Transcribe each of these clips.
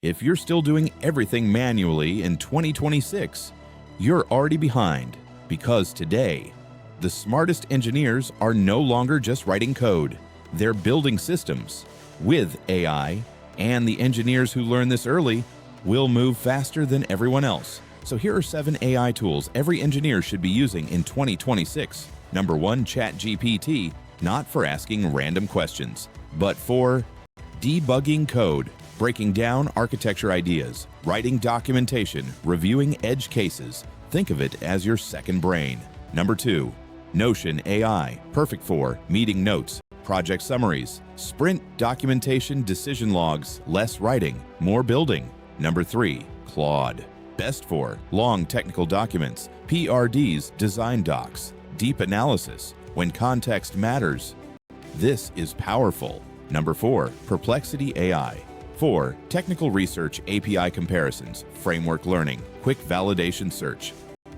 If you're still doing everything manually in 2026, you're already behind, because today, the smartest engineers are no longer just writing code. They're building systems with AI, and the engineers who learn this early will move faster than everyone else. So here are 7 AI tools every engineer should be using in 2026. Number 1, ChatGPT, not for asking random questions, but for debugging code, breaking down architecture ideas, writing documentation, reviewing edge cases. Think of it as your second brain. Number 2, Notion AI, perfect for meeting notes, project summaries, sprint documentation, decision logs, less writing, more building. Number 3, Claude, best for long technical documents, PRDs, design docs, deep analysis, when context matters. This is powerful. Number 4, Perplexity AI, for technical research, API comparisons, framework learning, quick validation search,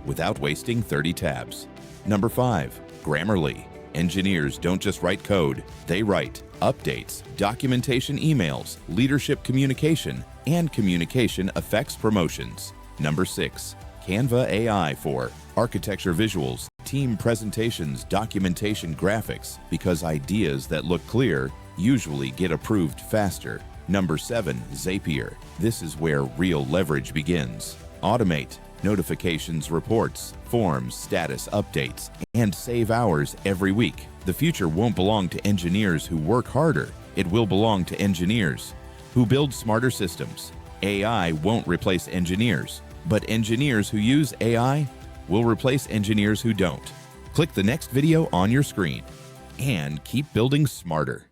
without wasting 30 tabs. Number 5, Grammarly. Engineers don't just write code, they write updates, documentation emails, leadership communication, and communication effects promotions. Number 6, Canva AI for architecture visuals, team presentations, documentation graphics, because ideas that look clear usually get approved faster. Number 7, Zapier. This is where real leverage begins. Automate notifications, reports, forms, status updates, and save hours every week. The future won't belong to engineers who work harder. It will belong to engineers who build smarter systems. AI won't replace engineers, but engineers who use AI will replace engineers who don't. Click the next video on your screen and keep building smarter.